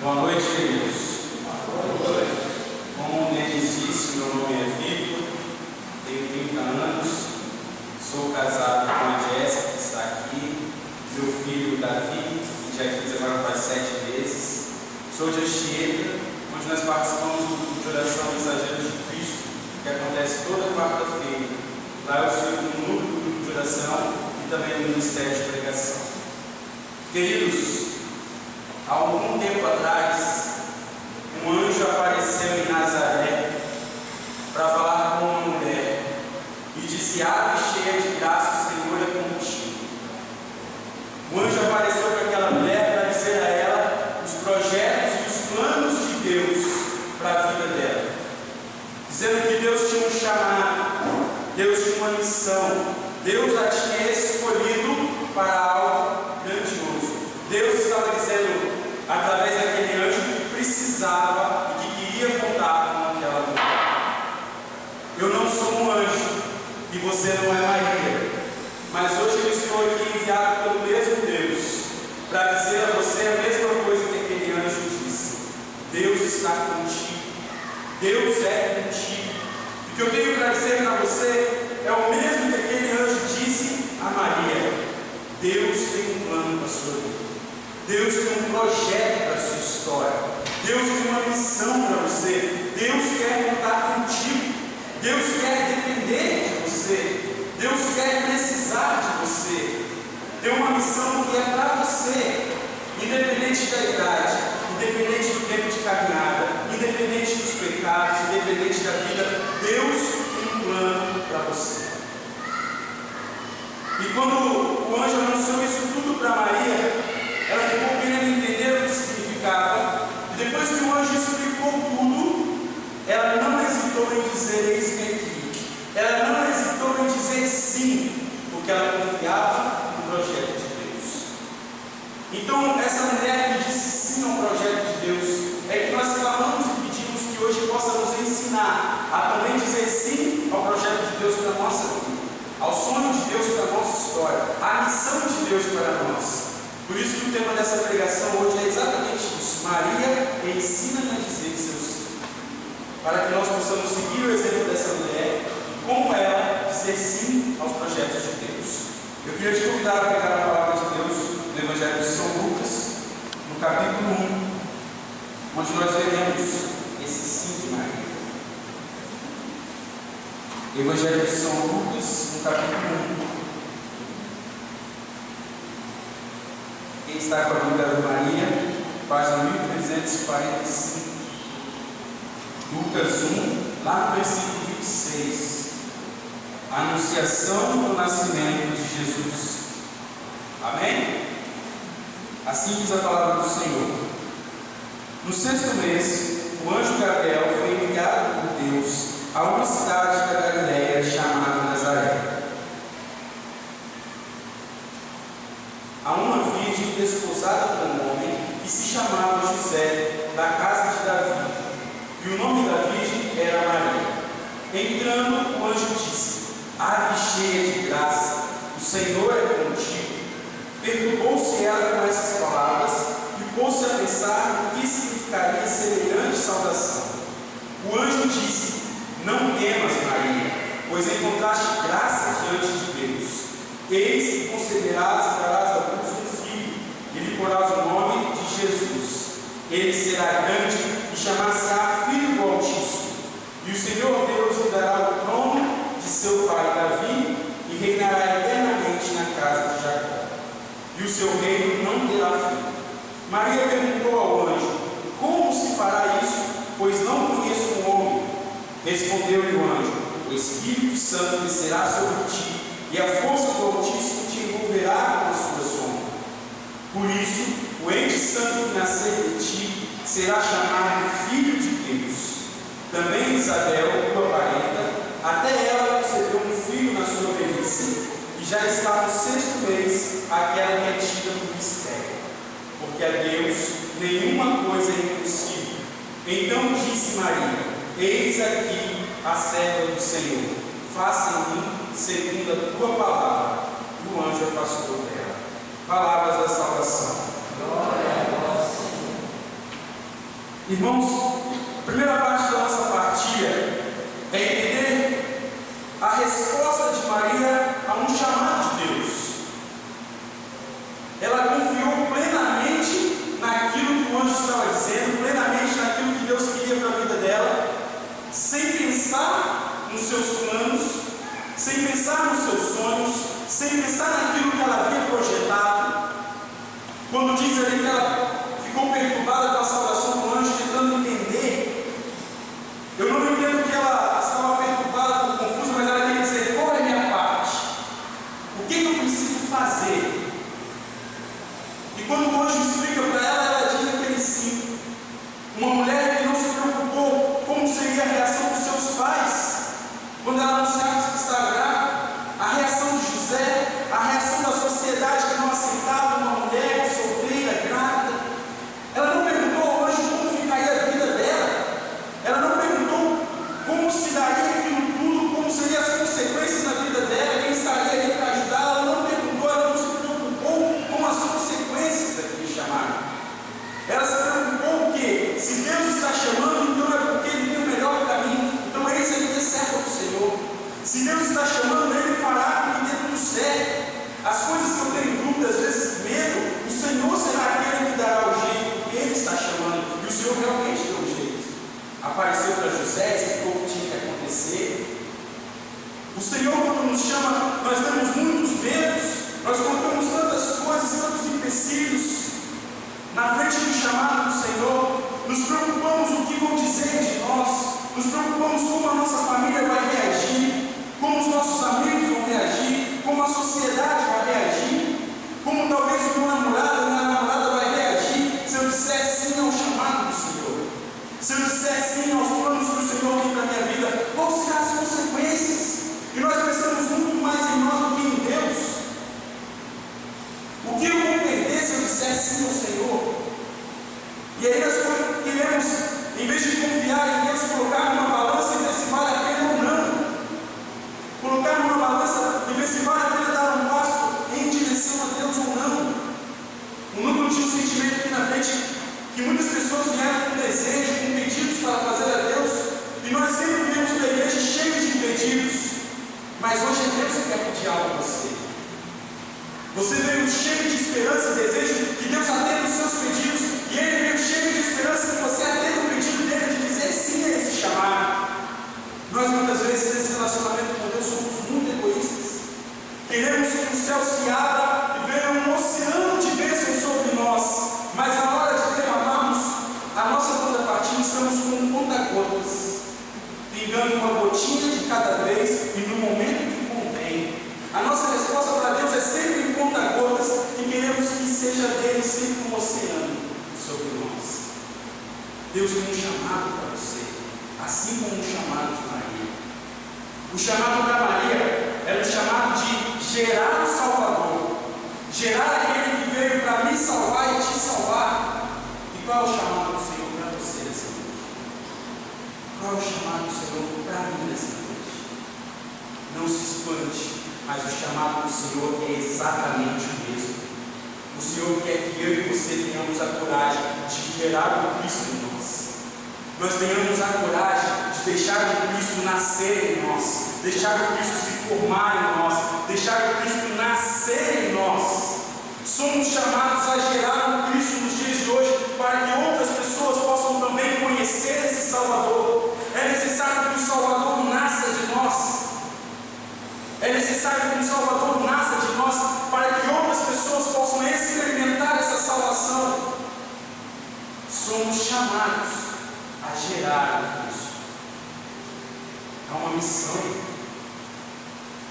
Boa noite, queridos. Boa noite. Como o Denis disse, meu nome é Vitor, tenho 30 anos, sou casado com a Jéssica, que está aqui, meu filho Davi, que já aqui agora faz 7 meses. Sou de Anchieta, onde nós participamos do grupo de oração Mensageiros de Cristo, que acontece toda quarta-feira. Lá eu sou no grupo de oração e também no Ministério de Pregação. Queridos, há algum tempo atrás, um anjo apareceu em Nazaré para falar com uma mulher e disse: ave cheia de graça, o Senhor é contigo. O anjo apareceu para aquela mulher para dizer a ela os projetos e os planos de Deus para a vida dela, dizendo que Deus tinha um chamado, Deus tinha uma missão, Deus a tinha escolhido para algo grandioso. Deus estava dizendo, através daquele anjo, que precisava e que queria contar com aquela mulher. Eu não sou um anjo e você não é Maria, mas hoje eu estou aqui enviado pelo mesmo Deus para dizer a você a mesma coisa que aquele anjo disse: Deus está contigo, Deus é contigo. O que eu tenho para dizer para você é o mesmo que aquele anjo disse a Maria: Deus tem um plano para a sua vida, Deus tem um projeto para a sua história, Deus tem uma missão para você, Deus quer contar contigo, Deus quer depender de você, Deus quer precisar de você. Tem uma missão que é para você, independente da idade, independente do tempo de caminhada, independente dos pecados, independente da vida. Deus tem um plano para você. E quando o anjo anunciou isso tudo para Maria, ela ficou querendo entender o que significava. E depois que o anjo explicou tudo, ela não hesitou em dizer: eis-me aqui. Ela não hesitou em dizer sim, porque ela confiava no projeto de Deus. Então, essa mulher que disse sim ao projeto de Deus, é que nós clamamos e pedimos que hoje possa nos ensinar a também dizer sim ao projeto de Deus para a nossa vida, ao sonho de Deus para a nossa história, à missão de Deus para nós. Por isso que o tema dessa pregação hoje é exatamente isso: Maria ensina-me a dizer seus sim, para que nós possamos seguir o exemplo dessa mulher, como ela dizer sim aos projetos de Deus. Eu queria te convidar a pegar a palavra de Deus no Evangelho de São Lucas, no capítulo 1, onde nós veremos esse sim de Maria. Evangelho de São Lucas, no capítulo 1. Quem está com a Bíblia de Maria, página 1345. Lucas 1, lá no versículo 26. A anunciação do nascimento de Jesus. Amém? Assim diz a palavra do Senhor. No 6º mês, o anjo Gabriel foi enviado por Deus a uma cidade da Galiléia chamada Nazaré, a uma virgem desposada com um homem que se chamava José, da casa de Davi, e o nome da virgem era Maria. Entrando, o anjo disse: ave cheia de graça, o Senhor é contigo. Perturbou-se ela com essas palavras e pôs-se a pensar no que significaria semelhante saudação. O anjo disse: não temas, Maria, pois encontraste graça diante de Deus. Eis que conceberás e darás à luz um filho, e lhe porás o nome de Jesus. Ele será grande e chamar-se-á Filho do Altíssimo. E o Senhor Deus lhe dará o trono de seu pai Davi, e reinará eternamente na casa de Jacó. E o seu reino não terá fim. Maria perguntou ao anjo: como se fará isso, pois não conheço um homem? Respondeu-lhe o anjo: o Espírito Santo descerá sobre ti, e a força do Altíssimo te envolverá com a sua sombra. Por isso, o ente santo que nascer de ti será chamado Filho de Deus. Também Isabel, tua parenta, até ela concebeu um filho na sua velhice, e já está no 6º mês aquela que é tida por mistério, porque a Deus nenhuma coisa é impossível. Então disse Maria: eis aqui a serva do Senhor, faça em mim segundo a tua palavra. E o anjo afastou dela. Palavras da salvação. Glória a vós, Senhor. Irmãos, a primeira parte da nossa partilha é entender a resposta de Maria a um chamado de Deus. Ela confiou plenamente naquilo que o anjo estava dizendo, plenamente naquilo que Deus queria para a vida dela, sem pensar nos seus planos, sem pensar nos seus sonhos, sem pensar naquilo que ela havia projetado. Quando diz ali que ela ficou perturbada com a salvação do anjo, tentando entender, eu não entendo que ela estava perturbada, confusa, mas ela queria dizer: qual é a minha parte? O que eu preciso fazer? E quando o anjo explica para ela, ela diz aquele sim. Uma mulher que não se preocupou como seria a reação dos seus pais quando ela anunciava que estava grávida, a reação de José, a reação da sociedade que não aceitava uma mulher solteira, grávida. Ela não perguntou ao anjo como ficaria a vida dela, ela não perguntou como se daria aquilo tudo, como seriam as consequências na vida dela, quem estaria ali para ajudá-la. Ela não perguntou, ela não se preocupou com as consequências daquele chamado. Ela se preocupou que, se Deus está chamando, então é porque Ele tem o melhor para mim, então eis aqui é servo do Senhor. Se Deus está chamando, Ele fará com que dê tudo certo. As coisas que eu tenho dúvida, às vezes medo, o Senhor será aquele que dará o jeito, porque Ele está chamando, e o Senhor realmente deu o jeito. Apareceu para José, explicou o que tinha que acontecer. O Senhor, quando nos chama, nós temos muitos medos, nós contamos tantas coisas, tantos empecilhos na frente do chamado do Senhor, nos preocupamos o que vão dizer de nós, nos preocupamos como a nossa família vai reagir, como os nossos amigos vão reagir, como a sociedade vai reagir, como talvez o meu namorado ou minha namorada vai reagir se eu disser sim ao chamado do Senhor, se eu disser sim aos planos que o Senhor tem para a minha vida. Quais serão as consequências? E nós pensamos muito mais em nós do que em Deus. O que eu vou perder se eu disser sim ao Senhor? E aí nós queremos, em vez de confiar em Deus, colocar numa balança e ver se vale a pena ou não. Colocar numa balança e ver se vale a pena dar um passo em direção a Deus ou não. O núcleo tinha um sentimento aqui na frente que muitas pessoas vieram com desejo, com pedidos para fazer a Deus, e nós sempre viemos para a igreja cheios de pedidos. Mas hoje é Deus que quer pedir algo a você. Você veio cheio de esperança e desejo que Deus atenda os seus pedidos, e Ele veio cheio de esperança que você atenda o pedido dele de dizer sim a esse chamado. Nós muitas vezes nesse relacionamento com Deus somos muito egoístas. Queremos que o céu se abra e venha um oceano de bênçãos sobre nós, mas na hora de derramarmos a nossa contrapartida, estamos com um conta-gotas, pingando uma gotinha de cada vez e no momento que convém. A nossa resposta para Deus é sempre em conta-gotas e queremos que seja dele sempre um oceano sobre nós. Deus tem um chamado para você, assim como o chamado de Maria. O chamado para Maria era o chamado de gerar o Salvador, gerar aquele que veio para me salvar e te salvar. E qual é o chamado do Senhor para você nessa noite? Qual é o chamado do Senhor para mim nessa noite? Não se espante, mas o chamado do Senhor é exatamente o mesmo. O Senhor quer que eu e você tenhamos a coragem de gerar o Cristo em nós. Nós tenhamos a coragem de deixar o Cristo nascer em nós, deixar o Cristo se formar em nós, deixar o Cristo nascer em nós. Somos chamados a gerar o Cristo nos dias de hoje, para que outras pessoas possam também conhecer esse Salvador. É necessário que o Salvador nasça de nós. É necessário que o Salvador nasça de nós, para que outras pessoas possam experimentar essa salvação. Somos chamados a gerar o Cristo. É uma missão.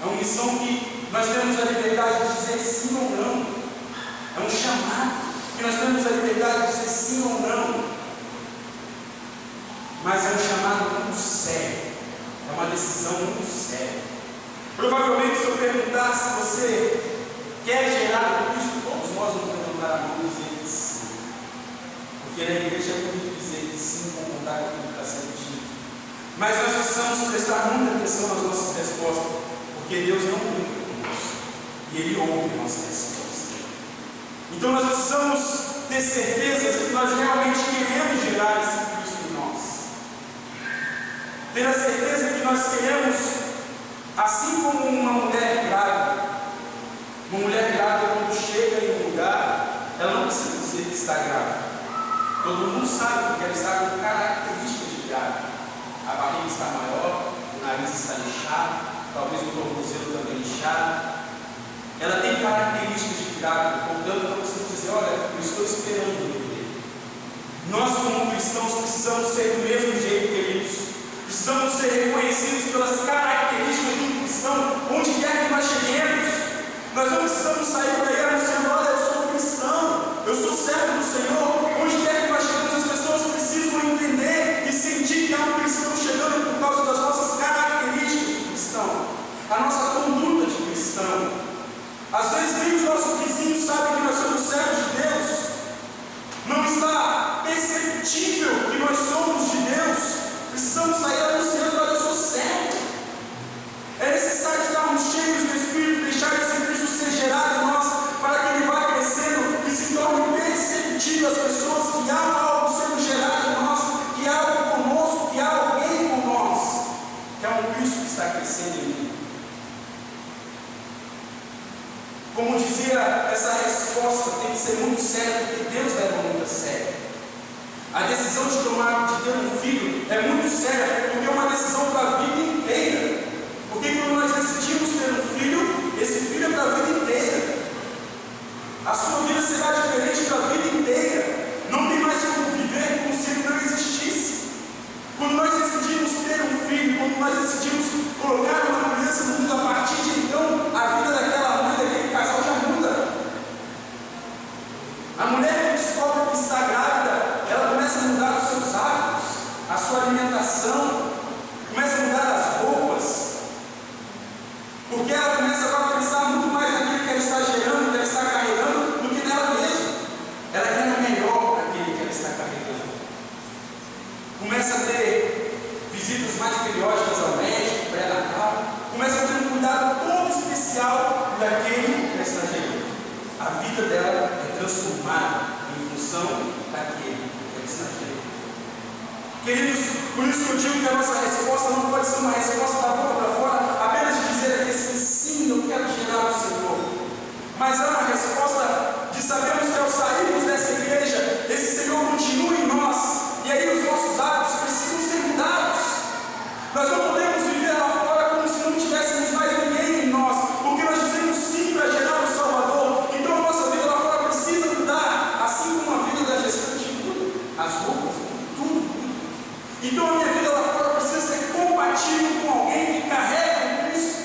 É uma missão que nós temos a liberdade de dizer sim ou não. É um chamado que nós temos a liberdade de dizer sim ou não. Mas é um chamado muito sério. É uma decisão muito séria. Provavelmente, se eu perguntar se você quer gerar o Cristo, todos nós vamos levantar a mão e dizer que sim. Porque na igreja é bonito dizer que sim, concordar com aquilo que está sendo dito. Mas nós precisamos prestar muita atenção nas nossas respostas, porque Deus não brinca conosco e Ele ouve a nossa resposta. Então nós precisamos ter certeza de que nós realmente queremos gerar esse ter a certeza que nós queremos, assim como uma mulher grávida, quando chega em um lugar, ela não precisa dizer que está grávida. Todo mundo sabe que ela está com características de grávida. A barriga está maior, o nariz está inchado, talvez o tornozelo também inchado. Ela tem características de grávida, portanto não precisa dizer, olha, eu estou esperando o bebê. Nós como cristãos precisamos ser do mesmo jeito, queridos. Precisamos ser reconhecidos pelas características de um cristão, onde quer que nós cheguemos. Nós não precisamos sair por aí anunciando, olha, eu sou cristão, eu sou servo do Senhor. Onde quer que nós chegamos, as pessoas precisam entender e sentir que há um cristão chegando por causa das nossas características de cristão, a nossa conduta de cristão. Às vezes nem os nossos vizinhos sabem que nós somos servos de Deus. Não está perceptível que nós somos de Deus. Precisamos sair anunciando, olha, eu sou servo. É necessário estarmos cheios do Espírito, deixar esse Cristo ser gerado em nós, para que ele vá crescendo e se torne perceptível às pessoas que há algo sendo gerado em nós, que há algo conosco, que há alguém com nós, que é um Cristo que está crescendo em mim. Como dizia, essa resposta tem que ser muito séria, porque Deus leva muito a sério. A decisão de ter um filho é muito séria, porque é uma decisão para a vida inteira. Porque quando nós decidimos ter um filho, esse filho é para a vida inteira. A sua vida será diferente para a vida inteira. Não tem mais como viver como se ele não existisse. Quando nós decidimos ter um filho, quando nós decidimos colocar uma criança no mundo, a partir de então, a vida daquela mãe, daquele casal já muda. A mulher que descobre que está grávida, ela começa a mudar os seus hábitos, a sua alimentação, começa a mudar as roupas, porque ela começa agora a pensar muito mais naquilo que ela está gerando, que ela está carregando, do que nela mesma. Ela quer o melhor daquele que ela está carregando. Começa a ter visitas mais periódicas ao médico, pré-natal, começa a ter um cuidado todo especial daquele que ela está gerando. A vida dela é transformada em função daquele que ela está gerando. Queridos, por isso que eu digo que a nossa resposta não pode ser uma resposta da boca para fora, apenas de dizer aqui assim, sim, eu quero gerar o Senhor. Mas é uma resposta de sabermos que ao sairmos dessa igreja, esse Senhor continua em nós, e aí os nossos hábitos precisam ser mudados. Nós não podemos viver lá fora como se não tivéssemos mais ninguém em nós, porque nós dizemos sim para gerar o Salvador. Então a nossa vida lá fora precisa mudar, assim como a vida da gestante muda, as roupas, tudo. Então a minha vida lá fora precisa ser compatível com alguém que carrega o Cristo,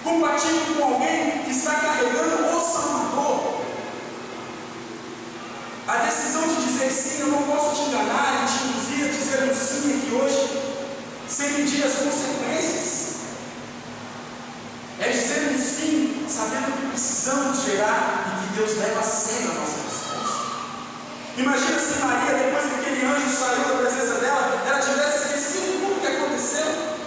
compatível com alguém que está carregando o Salvador. A decisão de dizer sim, eu não posso te enganar e te induzir a dizer um sim aqui hoje, sem medir as consequências. É dizer um sim, sabendo que precisamos gerar e que Deus leva a sério a nossa resposta. Imagina se Maria, depois que aquele anjo saiu da presença dela, ela tivesse esquecido tudo o que aconteceu,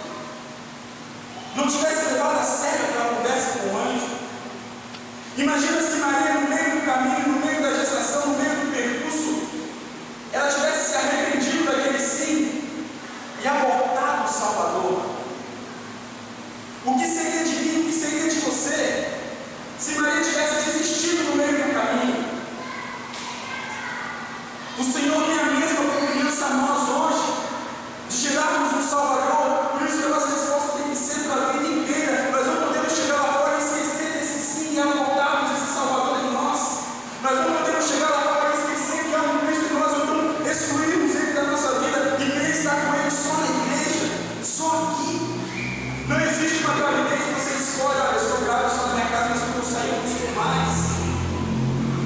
não tivesse levado a sério aquela conversa com o anjo. Imagina se Maria, no meio do caminho, no meio da gestação, no meio do percurso, ela tivesse se arrependido daquele sim e abortado o Salvador. O que seria de mim, o que seria de você, se Maria tivesse desistido no meio do caminho? O Senhor tem a mesma confiança a nós hoje, de gerarmos um Salvador. Por isso que a nossa resposta tem que ser para a vida inteira. Nós não podemos chegar lá fora e esquecer desse sim e abortarmos esse Salvador em nós. Nós não podemos chegar lá fora e esquecer que há um Cristo em nós, então excluirmos ele da nossa vida e querer estar com ele só na igreja, só aqui. Não existe uma gravidez que você escolhe, olha, eu estou grávida só na minha casa, mas quando eu sair eu não mais.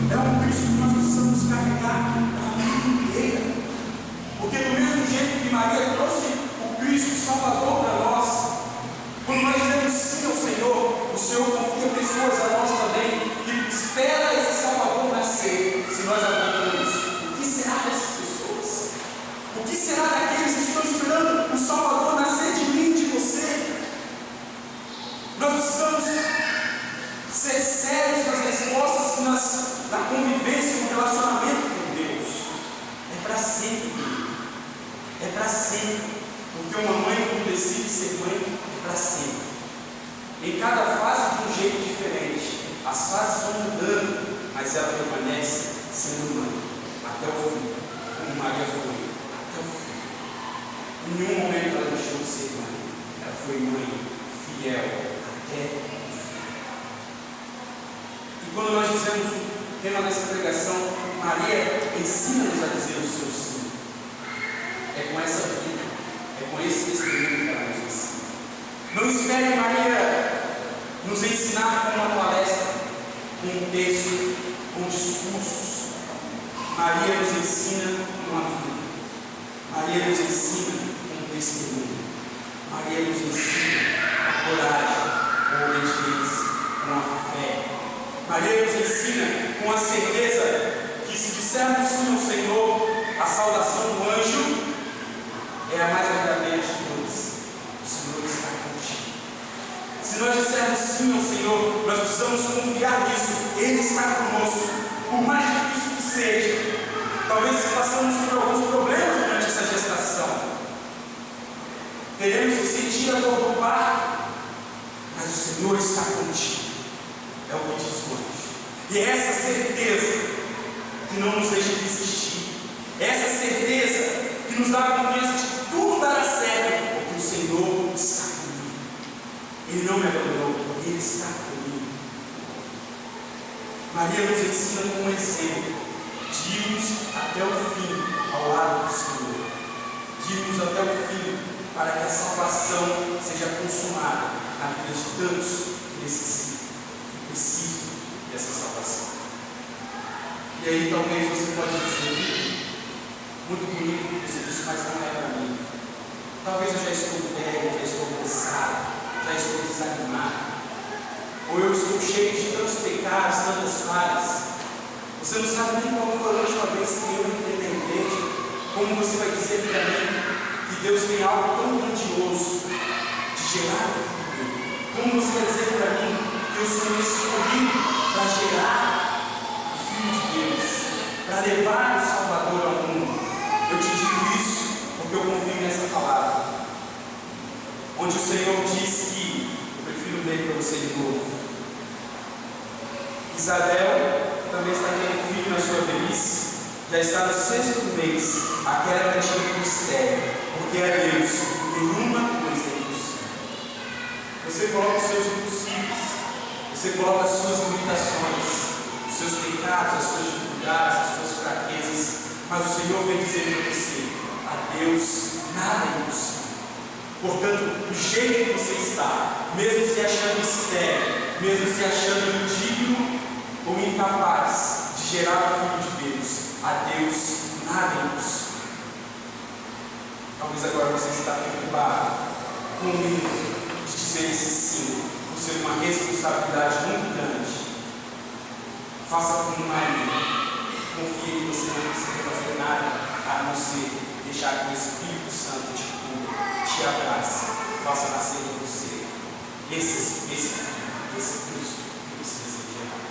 É um Cristo que nós precisamos carregar a vida inteira. Porque do mesmo jeito que Maria trouxe o Cristo Salvador para nós, quando nós dizemos sim ao Senhor, o Senhor confia pessoas a nós também, que espera esse Salvador nascer. Se nós abandonamos, o que será dessas pessoas? O que será daqueles que estão esperando o Salvador nascer de mim, de você? Nós precisamos ser sérios nas respostas que na convivência, no relacionamento com Deus. É para sempre. É para sempre. Porque uma mãe, quando decide ser mãe, é para sempre. Em cada fase de um jeito diferente. As fases vão mudando, mas ela permanece sendo mãe até o fim, como Maria foi, até o fim. Em nenhum momento ela deixou de ser mãe. Ela foi mãe fiel até o fim. E quando nós dizemos o tema dessa pregação, Maria ensina-nos a dizer o seu sim. É com essa vida, é com esse testemunho que ela nos ensina. Não espere Maria nos ensinar com uma palestra, com um texto, com discursos. Maria nos ensina com a vida. Maria nos ensina com um testemunho. Maria nos ensina a coragem, a obediência, com a fé. Maria nos ensina com a certeza que, se dissermos sim ao Senhor, a saudação do anjo é a mais verdadeira de todas. O Senhor está contigo. Se nós dissermos sim ao Senhor, nós precisamos confiar nisso. Ele está conosco, por mais difícil que seja. Talvez passamos por alguns problemas durante essa gestação. Teremos que sentir a dor do parto, mas o Senhor está contigo. É o que diz o anjo. E é essa certeza que não nos deixa desistir. É essa certeza que nos dá a confiança de que tudo dará certo, porque o Senhor está comigo. Ele não me abandonou, Ele está comigo. Maria nos ensina como um exemplo de irmos até o fim ao lado do Senhor, de irmos até o fim para que a salvação seja consumada na vida de tantos que necessitam, que precisam dessa salvação. E aí talvez você pode dizer, muito bonito o que você disse, mas não é para mim. Talvez eu já estou velho, já estou cansado, já estou desanimado, ou eu estou cheio de tantos pecados, tantas falhas. Você não sabe nem qual foi a última vez que eu entrei na igreja. Como você vai dizer para mim que Deus tem algo tão grandioso de gerar o filho dele? Como você vai dizer para mim que eu sou escolhido para gerar o Filho de Deus, para levar o Salvador ao mundo? Eu te digo isso porque eu confio nessa palavra, onde o Senhor diz que, eu prefiro ler para você de novo, Isabel também está tendo filho na sua velhice, já está no 6º mês, aquela que tinha por estéril, porque a Deus nenhuma coisa é impossível. Você coloca os seus impossíveis, você coloca as suas limitações, os seus pecados, as suas dificuldades, as suas fraquezas, mas o Senhor vem dizer para você: a Deus nada é impossível. Portanto, do jeito que você está, mesmo se achando estéril, mesmo se achando indigno ou incapaz de gerar o Filho de Deus, a Deus nada é impossível. Talvez agora você está preocupado, com medo de dizer esse sim, por ser uma responsabilidade muito grande. Faça como Maria. Confie que você não precisa fazer nada a não ser deixar que o Espírito Santo te cure, te abrace, faça nascer em você esse Cristo que precisa ser gerado.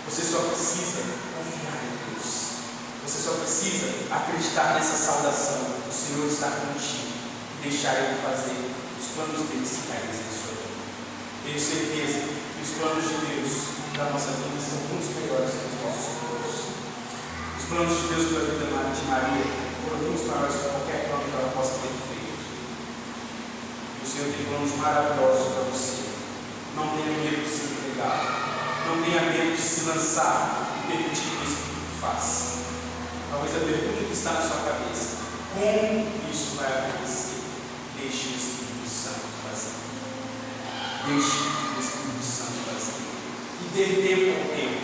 Você só precisa confiar em Deus. Você só precisa acreditar nessa saudação. O Senhor está contigo e deixar Ele fazer os planos dele se realizem em sua vida. Tenho certeza que os planos de Deus para a nossa vida são muito melhores que os nossos planos. Os planos de Deus para a vida de Maria foram muito maiores que qualquer plano que ela possa ter feito. O Senhor tem planos maravilhosos para você. Não tenha medo de se entregar. Não tenha medo de se lançar e permitir que o Espírito faça. Talvez a pergunta que está na sua cabeça: como isso vai acontecer? Deixe o Espírito Santo fazer. Deixe o Espírito Santo fazer. E dê tempo ao tempo.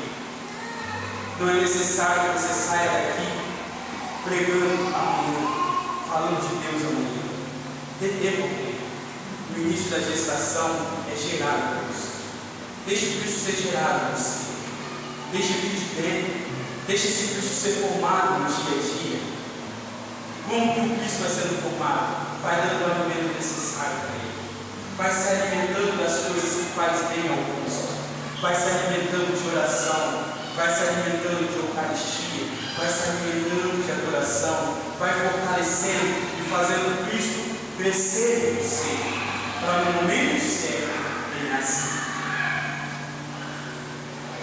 Não é necessário que você saia daqui pregando amanhã, falando de Deus amanhã. Dê tempo ao tempo. No início da gestação é gerado Cristo. Deixe o Cristo ser gerado em você. Deixe vir de dentro. Deixe esse Cristo ser formado no dia a dia. Como que o Cristo vai sendo formado? Vai dando o alimento necessário para ele. Vai se alimentando das coisas que faz bem ao Cristo. Vai se alimentando de oração. Vai se alimentando de Eucaristia. Vai se alimentando de adoração. Vai fortalecendo e fazendo Cristo crescer em você, para no momento certo ele nascer.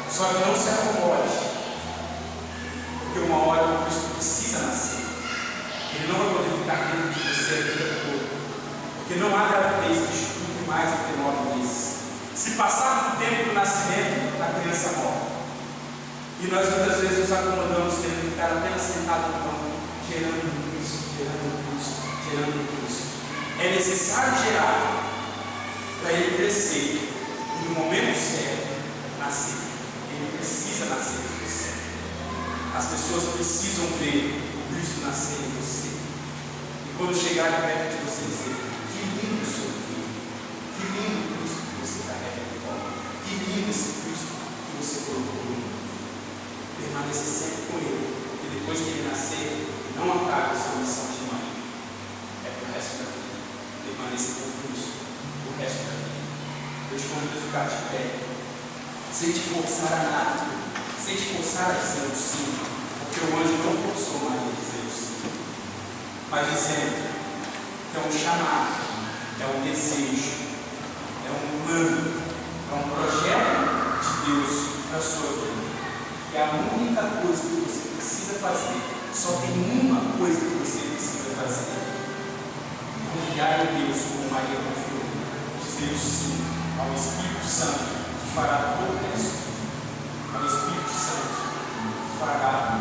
Só que não se acomode, porque uma hora o Cristo precisa nascer. Ele não vai poder ficar dentro de você a vida toda, porque não há gravidez que estude mais do que 9 meses. Se passar do tempo do nascimento, a criança morre. E nós muitas vezes nos acomodamos querendo ficar apenas sentado no banco, gerando Cristo, gerando Cristo, gerando Cristo. É necessário gerar para ele crescer e no momento certo nascer. Ele precisa nascer de você. As pessoas precisam ver o Cristo nascer em você. E quando chegar perto de você dizer: que lindo seu filho, que lindo Cristo que você carrega de volta, que lindo esse Cristo que você colocou no mundo. Permaneça sempre com ele, e depois que ele nascer, não acabe a sua missão de mãe. É para o resto da vida. Permaneça com Cristo o resto da vida. Eu te convido a ficar de pé, sem te forçar a nada, sem te forçar a dizer o sim, porque o anjo não forçou Maria a dizer o sim, mas dizendo que é um chamado, é um desejo, é um plano, é um projeto de Deus para a sua vida. E a única coisa que você precisa fazer, só tem uma coisa que você precisa fazer: confiar em Deus como Maria confiou, dizer o sim ao Espírito Santo que fará todo o resto, ao Espírito Santo que fará